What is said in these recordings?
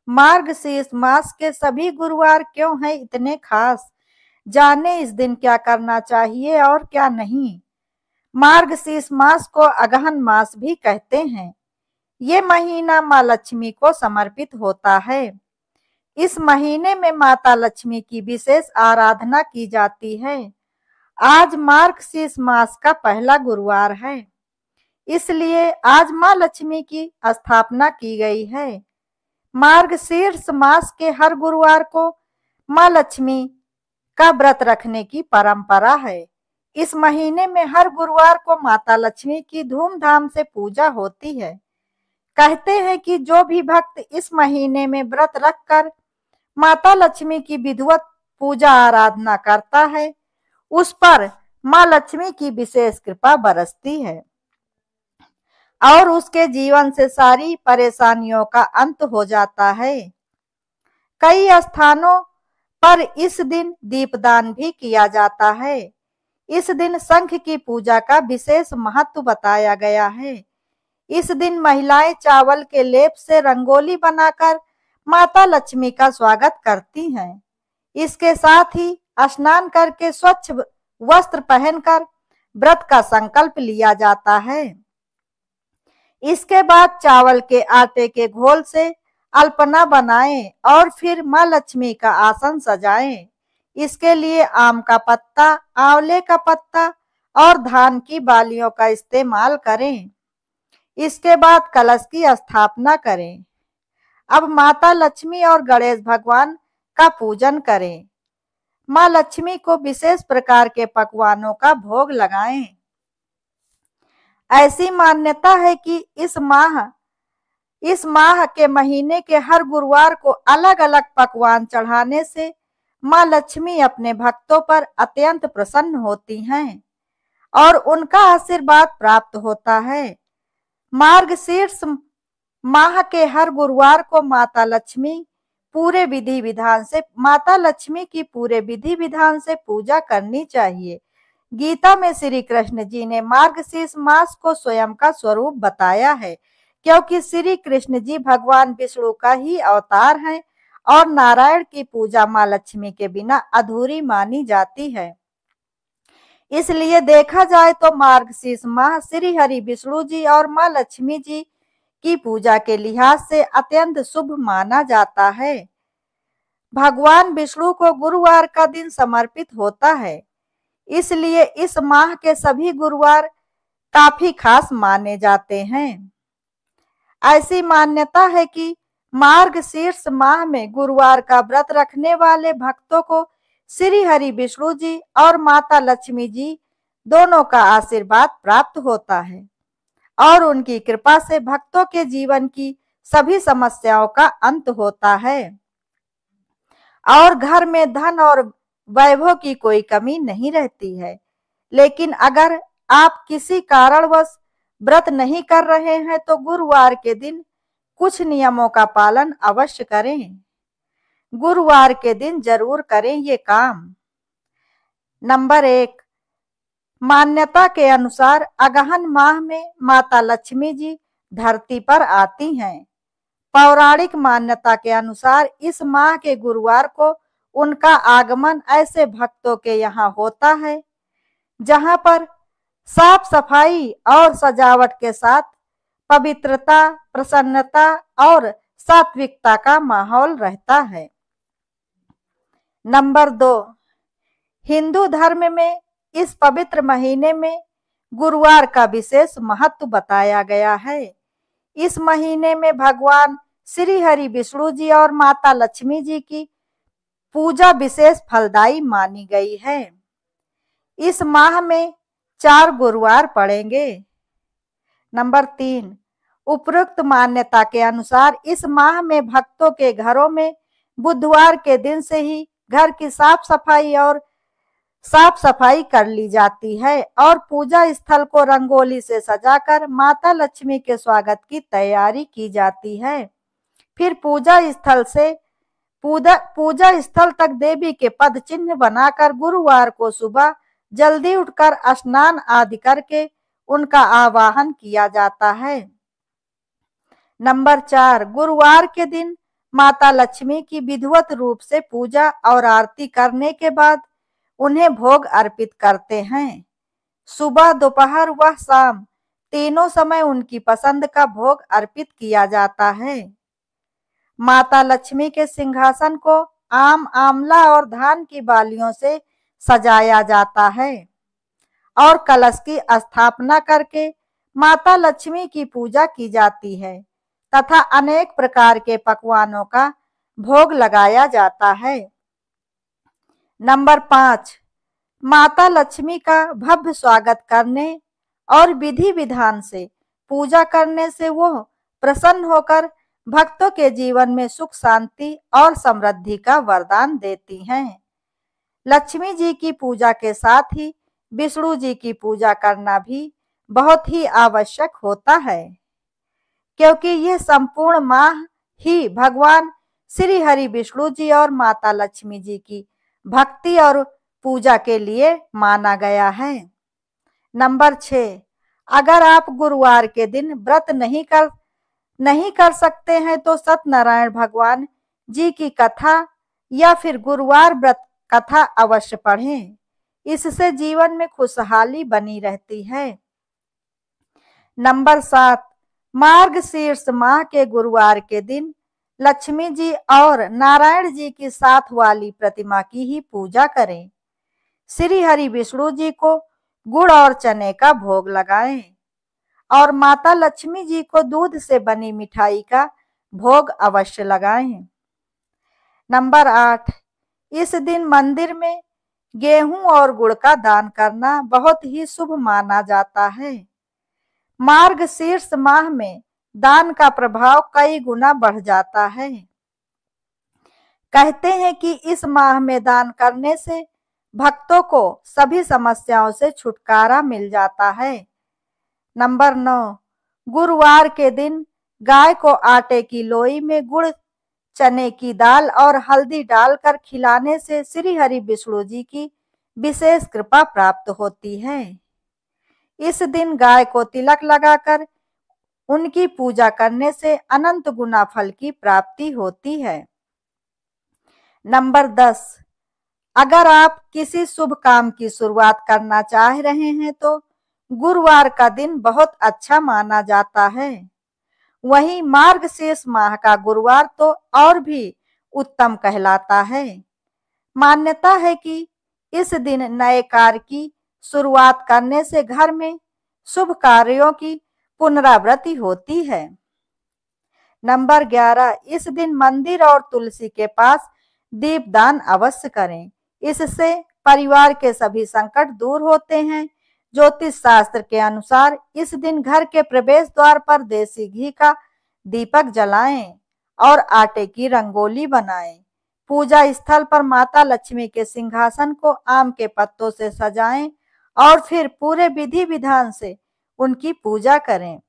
मार्गशीर्ष मास के सभी गुरुवार क्यों हैं इतने खास? जाने इस दिन क्या करना चाहिए और क्या नहीं। मार्गशीर्ष मास को अगहन मास भी कहते हैं। ये महीना माँ लक्ष्मी को समर्पित होता है। इस महीने में माता लक्ष्मी की विशेष आराधना की जाती है। आज मार्गशीर्ष मास का पहला गुरुवार है, इसलिए आज माँ लक्ष्मी की स्थापना की गई है। मार्गशीर्ष मास के हर गुरुवार को माँ लक्ष्मी का व्रत रखने की परंपरा है। इस महीने में हर गुरुवार को माता लक्ष्मी की धूमधाम से पूजा होती है। कहते हैं कि जो भी भक्त इस महीने में व्रत रखकर माता लक्ष्मी की विधिवत पूजा आराधना करता है, उस पर माँ लक्ष्मी की विशेष कृपा बरसती है और उसके जीवन से सारी परेशानियों का अंत हो जाता है। कई स्थानों पर इस दिन दीपदान भी किया जाता है। इस दिन शंख की पूजा का विशेष महत्व बताया गया है। इस दिन महिलाएं चावल के लेप से रंगोली बनाकर माता लक्ष्मी का स्वागत करती हैं। इसके साथ ही स्नान करके स्वच्छ वस्त्र पहनकर व्रत का संकल्प लिया जाता है। इसके बाद चावल के आटे के घोल से अल्पना बनाएं और फिर माँ लक्ष्मी का आसन सजाएं। इसके लिए आम का पत्ता, आंवले का पत्ता और धान की बालियों का इस्तेमाल करें। इसके बाद कलश की स्थापना करें। अब माता लक्ष्मी और गणेश भगवान का पूजन करें। माँ लक्ष्मी को विशेष प्रकार के पकवानों का भोग लगाएं। ऐसी मान्यता है कि इस माह के महीने के हर गुरुवार को अलग अलग पकवान चढ़ाने से माँ लक्ष्मी अपने भक्तों पर अत्यंत प्रसन्न होती हैं और उनका आशीर्वाद प्राप्त होता है। मार्गशीर्ष माह के हर गुरुवार को माता लक्ष्मी की पूरे विधि विधान से पूजा करनी चाहिए। गीता में श्री कृष्ण जी ने मार्गशीर्ष मास को स्वयं का स्वरूप बताया है, क्योंकि श्री कृष्ण जी भगवान विष्णु का ही अवतार हैं और नारायण की पूजा माँ लक्ष्मी के बिना अधूरी मानी जाती है। इसलिए देखा जाए तो मार्गशीर्ष माह श्री हरि विष्णु जी और माँ लक्ष्मी जी की पूजा के लिहाज से अत्यंत शुभ माना जाता है। भगवान विष्णु को गुरुवार का दिन समर्पित होता है, इसलिए इस माह के सभी गुरुवार काफी खास माने जाते हैं। ऐसी मान्यता है कि मार्गशीर्ष माह में गुरुवार का व्रत रखने वाले भक्तों को श्री हरि विष्णु जी और माता लक्ष्मी जी दोनों का आशीर्वाद प्राप्त होता है और उनकी कृपा से भक्तों के जीवन की सभी समस्याओं का अंत होता है और घर में धन और वैभव की कोई कमी नहीं रहती है। लेकिन अगर आप किसी कारणवश व्रत नहीं कर रहे हैं तो गुरुवार के दिन कुछ नियमों का पालन अवश्य करें। गुरुवार के दिन जरूर करें ये काम। नंबर 1, मान्यता के अनुसार अगहन माह में माता लक्ष्मी जी धरती पर आती हैं। पौराणिक मान्यता के अनुसार इस माह के गुरुवार को उनका आगमन ऐसे भक्तों के यहाँ होता है जहाँ पर साफ सफाई और सजावट के साथ पवित्रता, प्रसन्नता और सात्विकता का माहौल रहता है। नंबर 2, हिंदू धर्म में इस पवित्र महीने में गुरुवार का विशेष महत्व बताया गया है। इस महीने में भगवान श्री हरि विष्णु जी और माता लक्ष्मी जी की पूजा विशेष फलदायी मानी गई है। इस माह में 4 गुरुवार पड़ेंगे। नंबर 3, उपरोक्त मान्यता के अनुसार इस माह में भक्तों के घरों में बुधवार के दिन से ही घर की साफ सफाई कर ली जाती है और पूजा स्थल को रंगोली से सजाकर माता लक्ष्मी के स्वागत की तैयारी की जाती है। फिर पूजा स्थल तक देवी के पद चिन्ह बनाकर गुरुवार को सुबह जल्दी उठकर स्नान आदि करके उनका आवाहन किया जाता है। नंबर 4, गुरुवार के दिन माता लक्ष्मी की विधिवत रूप से पूजा और आरती करने के बाद उन्हें भोग अर्पित करते हैं। सुबह, दोपहर व शाम तीनों समय उनकी पसंद का भोग अर्पित किया जाता है। माता लक्ष्मी के सिंहासन को आम, आंवला और धान की बालियों से सजाया जाता है और कलश की स्थापना करके माता लक्ष्मी की पूजा की जाती है तथा अनेक प्रकार के पकवानों का भोग लगाया जाता है। नंबर 5, माता लक्ष्मी का भव्य स्वागत करने और विधि विधान से पूजा करने से वो प्रसन्न होकर भक्तों के जीवन में सुख, शांति और समृद्धि का वरदान देती हैं। लक्ष्मी जी की पूजा के साथ ही विष्णु जी की पूजा करना भी बहुत ही आवश्यक होता है, क्योंकि यह संपूर्ण माह ही भगवान श्री हरि विष्णु जी और माता लक्ष्मी जी की भक्ति और पूजा के लिए माना गया है। नंबर 6, अगर आप गुरुवार के दिन व्रत नहीं कर सकते हैं तो सत्यनारायण भगवान जी की कथा या फिर गुरुवार व्रत कथा अवश्य पढ़ें। इससे जीवन में खुशहाली बनी रहती है। नंबर 7, मार्गशीर्ष माह के गुरुवार के दिन लक्ष्मी जी और नारायण जी की साथ वाली प्रतिमा की ही पूजा करें। श्री हरि विष्णु जी को गुड़ और चने का भोग लगाएं और माता लक्ष्मी जी को दूध से बनी मिठाई का भोग अवश्य लगाएं। नंबर 8, इस दिन मंदिर में गेहूं और गुड़ का दान करना बहुत ही शुभ माना जाता है। मार्गशीर्ष माह में दान का प्रभाव कई गुना बढ़ जाता है। कहते हैं कि इस माह में दान करने से भक्तों को सभी समस्याओं से छुटकारा मिल जाता है। नंबर 9, गुरुवार के दिन गाय को आटे की लोई में गुड़, चने की दाल और हल्दी डालकर खिलाने से श्री हरि विष्णु जी की विशेष कृपा प्राप्त होती है। इस दिन गाय को तिलक लगाकर उनकी पूजा करने से अनंत गुना फल की प्राप्ति होती है। नंबर 10, अगर आप किसी शुभ काम की शुरुआत करना चाह रहे हैं तो गुरुवार का दिन बहुत अच्छा माना जाता है। वहीं मार्गशीर्ष माह का गुरुवार तो और भी उत्तम कहलाता है। मान्यता है कि इस दिन नए कार्य की शुरुआत करने से घर में शुभ कार्यों की पुनरावृत्ति होती है। नंबर 11, इस दिन मंदिर और तुलसी के पास दीपदान अवश्य करें। इससे परिवार के सभी संकट दूर होते हैं। ज्योतिष शास्त्र के अनुसार इस दिन घर के प्रवेश द्वार पर देसी घी का दीपक जलाएं और आटे की रंगोली बनाएं। पूजा स्थल पर माता लक्ष्मी के सिंहासन को आम के पत्तों से सजाएं और फिर पूरे विधि विधान से उनकी पूजा करें।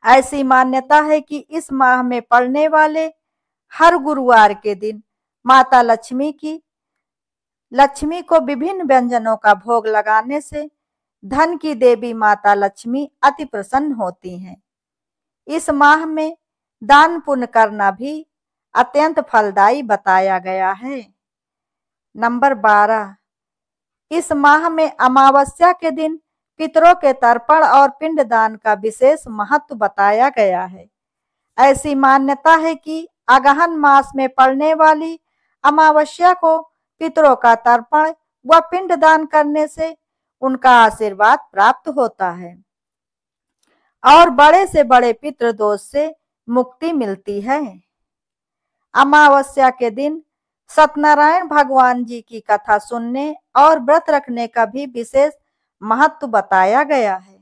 ऐसी मान्यता है कि इस माह में पड़ने वाले हर गुरुवार के दिन माता लक्ष्मी को विभिन्न व्यंजनों का भोग लगाने से धन की देवी माता लक्ष्मी अति प्रसन्न होती हैं। इस माह में दान पुण्य करना भी अत्यंत फलदायी बताया गया है। नंबर 12, इस माह में अमावस्या के दिन पितरों के तर्पण और पिंडदान का विशेष महत्व बताया गया है। ऐसी मान्यता है कि अगहन मास में पड़ने वाली अमावस्या को पितरों का तर्पण व पिंडदान करने से उनका आशीर्वाद प्राप्त होता है और बड़े से बड़े पितृदोष से मुक्ति मिलती है। अमावस्या के दिन सत्यनारायण भगवान जी की कथा सुनने और व्रत रखने का भी विशेष महत्व बताया गया है।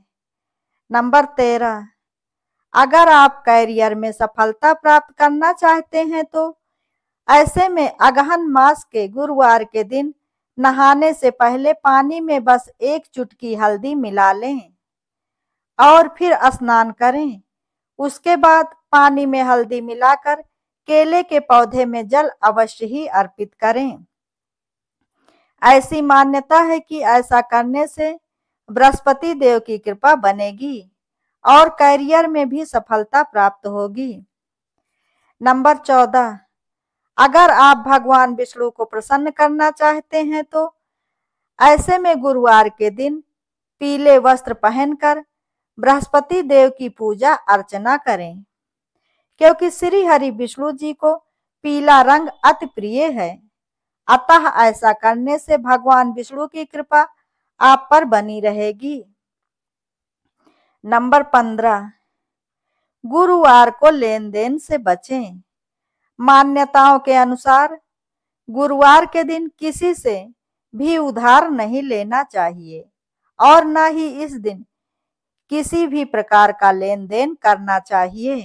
नंबर 13, अगर आप कैरियर में सफलता प्राप्त करना चाहते हैं तो ऐसे में अगहन मास के गुरुवार के दिन नहाने से पहले पानी में बस एक चुटकी हल्दी मिला लें और फिर स्नान करें। उसके बाद पानी में हल्दी मिलाकर केले के पौधे में जल अवश्य ही अर्पित करें। ऐसी मान्यता है कि ऐसा करने से बृहस्पति देव की कृपा बनेगी और कैरियर में भी सफलता प्राप्त होगी। नंबर 14, अगर आप भगवान विष्णु को प्रसन्न करना चाहते हैं तो ऐसे में गुरुवार के दिन पीले वस्त्र पहनकर बृहस्पति देव की पूजा अर्चना करें, क्योंकि श्री हरि विष्णु जी को पीला रंग अति प्रिय है। अतः ऐसा करने से भगवान विष्णु की कृपा आप पर बनी रहेगी। नंबर 15, गुरुवार को लेन देन से बचें। मान्यताओं के अनुसार गुरुवार के दिन किसी से भी उधार नहीं लेना चाहिए और न ही इस दिन किसी भी प्रकार का लेन देन करना चाहिए,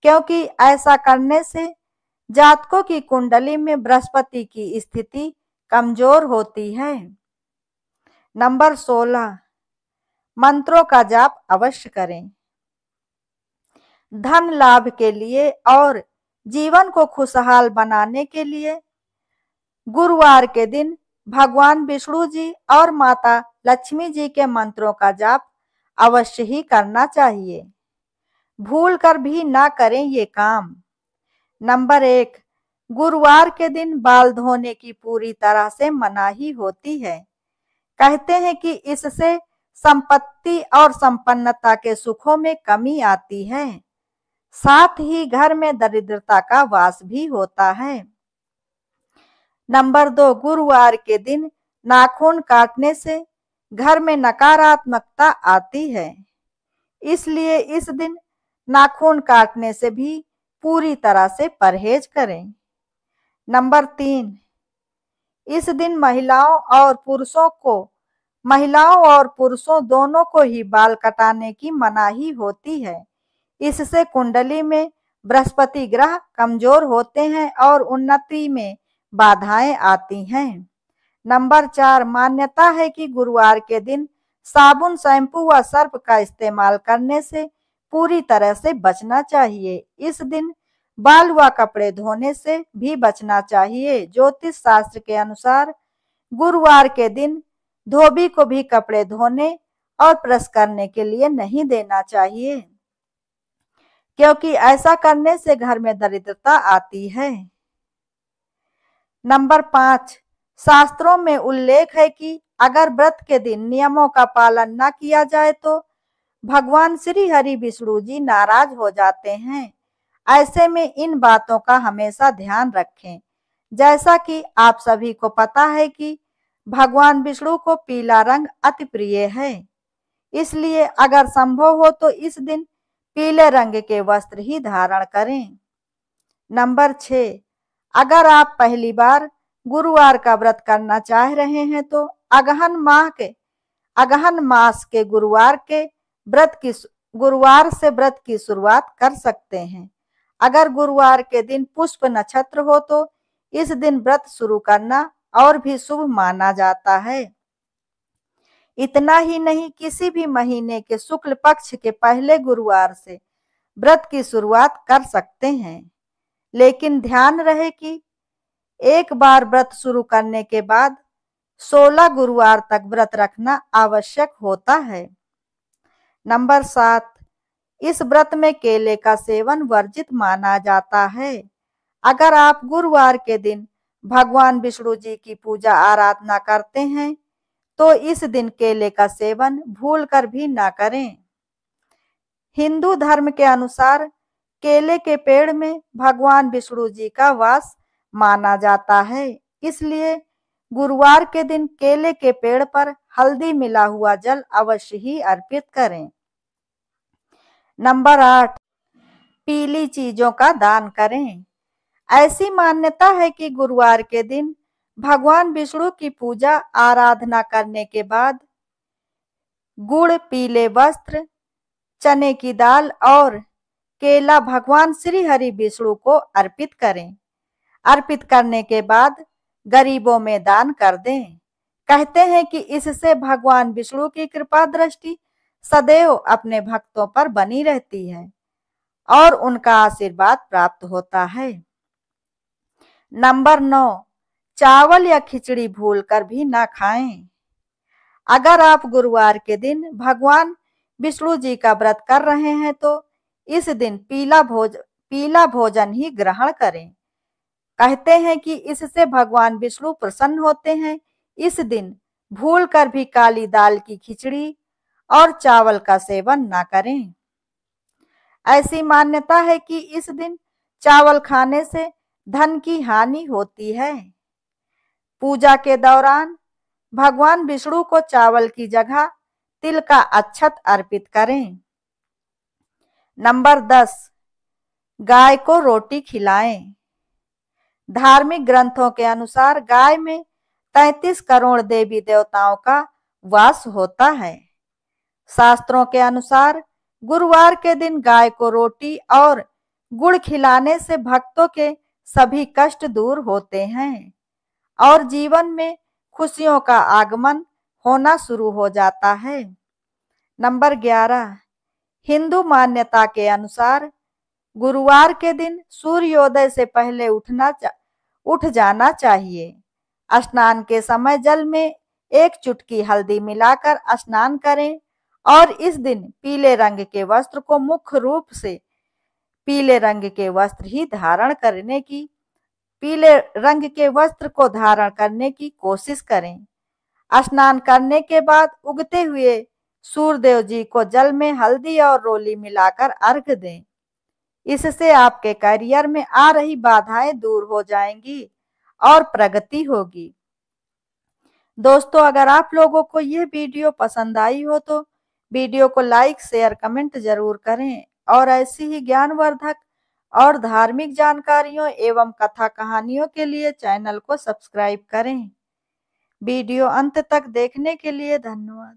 क्योंकि ऐसा करने से जातकों की कुंडली में बृहस्पति की स्थिति कमजोर होती है। नंबर 16, मंत्रों का जाप अवश्य करें। धन लाभ के लिए और जीवन को खुशहाल बनाने के लिए गुरुवार के दिन भगवान विष्णु जी और माता लक्ष्मी जी के मंत्रों का जाप अवश्य ही करना चाहिए। भूल कर भी ना करें ये काम। नंबर 1, गुरुवार के दिन बाल धोने की पूरी तरह से मनाही होती है। कहते हैं कि इससे संपत्ति और संपन्नता के सुखों में कमी आती है, साथ ही घर में दरिद्रता का वास भी होता है। नंबर 2, गुरुवार के दिन नाखून काटने से घर में नकारात्मकता आती है, इसलिए इस दिन नाखून काटने से भी पूरी तरह से परहेज करें। नंबर 3, इस दिन महिलाओं और पुरुषों दोनों को ही बाल कटाने की मनाही होती है। इससे कुंडली में बृहस्पति ग्रह कमजोर होते हैं और उन्नति में बाधाएं आती हैं। नंबर 4, मान्यता है कि गुरुवार के दिन साबुन, शैम्पू व सर्फ का इस्तेमाल करने से पूरी तरह से बचना चाहिए। इस दिन बाल व कपड़े धोने से भी बचना चाहिए। ज्योतिष शास्त्र के अनुसार गुरुवार के दिन धोबी को भी कपड़े धोने और प्रेस करने के लिए नहीं देना चाहिए, क्योंकि ऐसा करने से घर में दरिद्रता आती है। नंबर 5, शास्त्रों में उल्लेख है कि अगर व्रत के दिन नियमों का पालन न किया जाए तो भगवान श्री हरि विष्णु जी नाराज हो जाते हैं। ऐसे में इन बातों का हमेशा ध्यान रखें। जैसा कि आप सभी को पता है कि भगवान विष्णु को पीला रंग अति प्रिय है, इसलिए अगर संभव हो तो इस दिन पीले रंग के वस्त्र ही धारण करें। नंबर 6, अगर आप पहली बार गुरुवार का व्रत करना चाह रहे हैं तो अगहन मास के गुरुवार से व्रत की शुरुआत कर सकते हैं। अगर गुरुवार के दिन पुष्प नक्षत्र हो तो इस दिन व्रत शुरू करना और भी शुभ माना जाता है। इतना ही नहीं, किसी भी महीने के शुक्ल पक्ष के पहले गुरुवार से व्रत की शुरुआत कर सकते हैं, लेकिन ध्यान रहे कि एक बार व्रत शुरू करने के बाद 16 गुरुवार तक व्रत रखना आवश्यक होता है। नंबर 7, इस व्रत में केले का सेवन वर्जित माना जाता है। अगर आप गुरुवार के दिन भगवान विष्णु जी की पूजा आराधना करते हैं तो इस दिन केले का सेवन भूल कर भी ना करें। हिंदू धर्म के अनुसार केले के पेड़ में भगवान विष्णु जी का वास माना जाता है, इसलिए गुरुवार के दिन केले के पेड़ पर हल्दी मिला हुआ जल अवश्य ही अर्पित करें। नंबर 8, पीली चीजों का दान करें। ऐसी मान्यता है कि गुरुवार के दिन भगवान विष्णु की पूजा आराधना करने के बाद गुड़, पीले वस्त्र, चने की दाल और केला भगवान श्री हरि विष्णु को अर्पित करें। अर्पित करने के बाद गरीबों में दान कर दें। कहते हैं कि इससे भगवान विष्णु की कृपा दृष्टि सदैव अपने भक्तों पर बनी रहती है और उनका आशीर्वाद प्राप्त होता है। नंबर 9, चावल या खिचड़ी भूलकर भी ना खाएं। अगर आप गुरुवार के दिन भगवान विष्णु जी का व्रत कर रहे हैं तो इस दिन पीला भोजन ही ग्रहण करें। कहते हैं कि इससे भगवान विष्णु प्रसन्न होते हैं। इस दिन भूलकर भी काली दाल की खिचड़ी और चावल का सेवन ना करें। ऐसी मान्यता है कि इस दिन चावल खाने से धन की हानि होती है। पूजा के दौरान भगवान विष्णु को चावल की जगह तिल का अक्षत अर्पित करें। नंबर 10, गाय को रोटी खिलाएं। धार्मिक ग्रंथों के अनुसार गाय में 33 करोड़ देवी देवताओं का वास होता है। शास्त्रों के अनुसार गुरुवार के दिन गाय को रोटी और गुड़ खिलाने से भक्तों के सभी कष्ट दूर होते हैं और जीवन में खुशियों का आगमन होना शुरू हो जाता है। नंबर 11, हिंदू मान्यता के अनुसार गुरुवार के दिन सूर्योदय से पहले उठ जाना चाहिए। स्नान के समय जल में एक चुटकी हल्दी मिलाकर स्नान करें और इस दिन पीले रंग के वस्त्र को मुख्य रूप से पीले रंग के वस्त्र ही धारण करने की पीले रंग के वस्त्र को धारण करने की कोशिश करें। स्नान करने के बाद उगते हुए सूर्यदेव जी को जल में हल्दी और रोली मिलाकर अर्घ दें। इससे आपके करियर में आ रही बाधाएं दूर हो जाएंगी और प्रगति होगी। दोस्तों, अगर आप लोगों को यह वीडियो पसंद आई हो तो वीडियो को लाइक, शेयर, कमेंट जरूर करें और ऐसी ही ज्ञानवर्धक और धार्मिक जानकारियों एवं कथा कहानियों के लिए चैनल को सब्सक्राइब करें। वीडियो अंत तक देखने के लिए धन्यवाद।